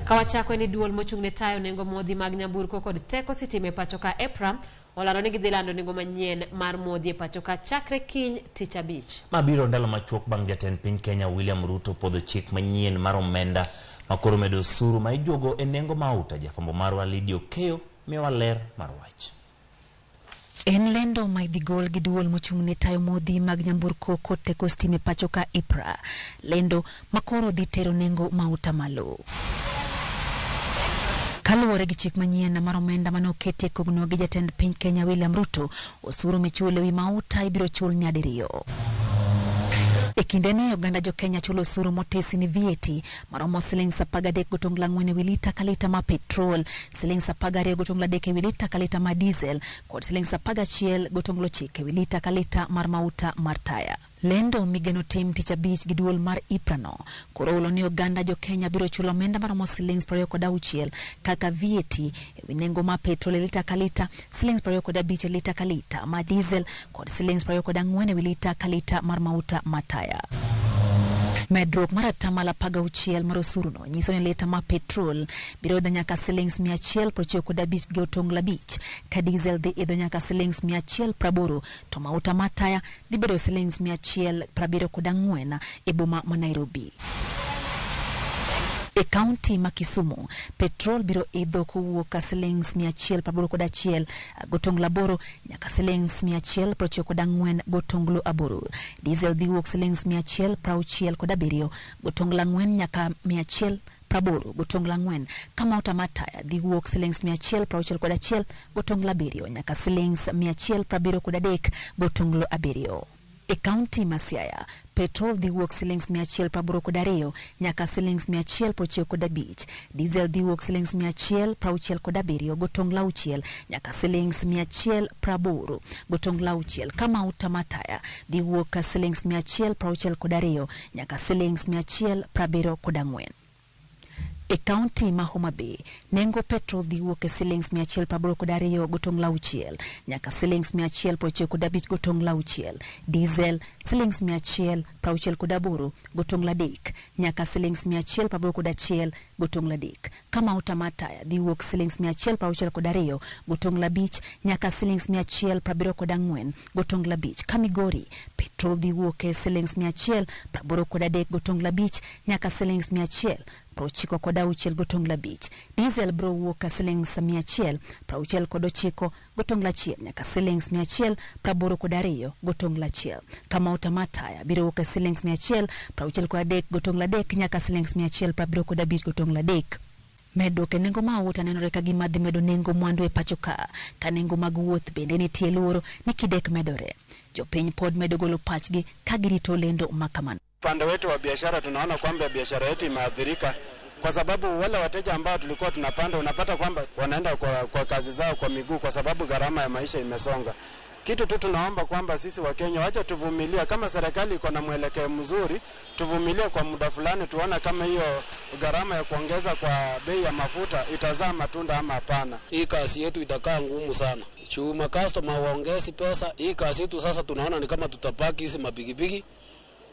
Kawachako ni duol mochungne tayo nengo modhi mag nyamburko kod teko sitime pachoka EPRA olano ni gidhilando nengo manyien mar modhi pachoka chakre kiny tich abich. Mabiro ndalo machuok bang' jatend piny Kenya William Ruto podho chik manyien mar omenda makoro medo osuru ma ijuogo e nengo mauta. Jafwambo marwa Lydia Okeyo miyowa ler mar wach. En lendo ma idhi gol gi duol mochungne tayo modhi mag nyamburko kod teko sitime pachoka EPRA. Lendo makoro dhi tero nengo mauta malo. Kaluwore gi chik manyien mar omenda manokete kogno gi jatend piny Kenya William Ruto, osuru michulo wi mauta ibiro chul nyadiriyo. E kinde ni oganda jo Kenya chulo osuru motesi ni VAT maromo Sh13.4 ewi lita ka lita ma petrol, Sh12.3 ewi lita ka lita ma diesel kod Sh11.9 ewi lita ka lita mar mauta mar taya. Lendo migeno tim tich abich gi duol mar EPRA no koro ulo ni oganda jo Kenya biro chulo omenda maromo Sh26 kaka VAT ewi nengo ma petrol lita ka lita, Sh25 lita ka lita ma diesel kod Sh24 ewi lita ka lita mar mauta mataya. Medruok mar atamalo 16 mar osuru no nyiso ni lita ma petrol biro idho nyaka Sh195 gi otongla abich, ka diesel dhi idho nyaka Sh180 to mauta mataya dhi bedo Sh174 e boma ma Nairobi. E kaunti ma Kisumu, petrol biro idho kowuok ka Sh181 gotongla aboro nyaka Sh194 gotonglo aboro. Diesel dhi wuok Sh167 gotongla 4 nyaka 180 gotongla 4. Kama mauta mataya dhi wuok Sh161 gotongla 7 nyaka Sh173 gotonglo 7. E kaunti ma Siaya, petrol dhi wuok Sh182 nyaka Sh195, diesel dhi wuok Sh167 gotongla 6 nyaka Sh180 gotongla 6. Kama mauta mataya dhi wuok Sh162 nyaka Sh174. E kaunti ma Homa Bay, nengo petrol dhi wuok Sh182 gotongla 6 nyaka Sh195 gotongla 6, diesel Sh168 gotongla 3 nyaka Sh181 gotongla 3. Kama mauta mataya dhi wuok Sh162 gotongla 5 nyaka Sh174 gotongla 5. Kamigori, petrol dhi wuok Sh183 gotongla 5 nyaka Sh190 gotongla 5. Diesel bro wuok Sh169 gotongla 1 nyaka Sh182 gotongla 1. Kama mauta mataya biro wuok Sh163 gotongla 3 nyaka Sh175 gotongla 3. Medo ke nengo mauta nenore ka gima dhi medo nengo mwandu e pachoka, ka nengo mag wuoth bende nitie luoro ni kidek medore. Jopiny pod medo golo pachgi ka girito lendo makamano. Upande wetu wa biashara tunaona kwamba biashara yetu imeathirika kwa sababu wale wateja ambao tulikuwa tunapanda unapata kwamba wanaenda kwa kazi zao kwa miguu kwa sababu gharama ya maisha imesonga. Kitu tu tunaomba kwamba sisi wa Kenya wacha tuvumilia, kama serikali iko na mwelekeo mzuri tuvumilie kwa muda fulani tuona kama hiyo gharama ya kuongeza kwa bei ya mafuta itazaa matunda ama hapana. Hii kazi yetu itakaa ngumu sana. Chuma customer waongezi pesa, hii kazi yetu sasa tunaona ni kama tutapaki hizi mapigipigi.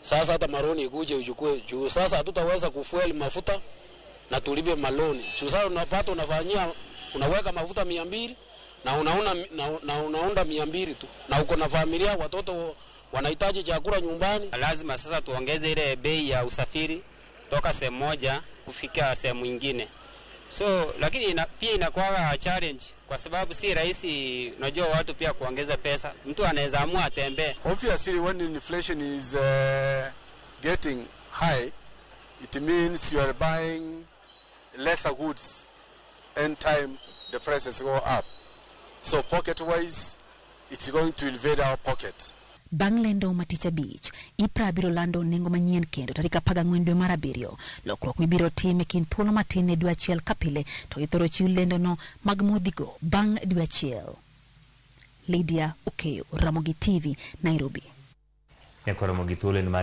Sasa hata maroni ikuje uchukue juu sasa hatutaweza kufuel mafuta na tulibe maloni. Juu sasa unapata unaweka mafuta 200 na unaunda 200 tu. Na uko na familia, watoto wanahitaji chakula nyumbani. Lazima sasa tuongeze ile bei ya usafiri kutoka sehemu moja kufika sehemu nyingine. So lakini pia inakuwa challenge kwa sababu si rahisi, unajua watu pia kuongeza pesa. Mtu anaweza amua atembee. Obviously when inflation is getting high, it means you are buying lesser goods and time the prices go up. So pocket wise it's going to invade our pocket. Bang lendo maticha beach, EPRA biro lando nengo manyien kendo tarik 14 dwe mar 7. Lokruok mibiro time kind thuolo matin e dwe achiel kapile to ithoro chiw lendo no mag modhigo bang' dwe achiel. Lydia Okeyo, Ramogi TV, Nairobi. Ramogi thuolo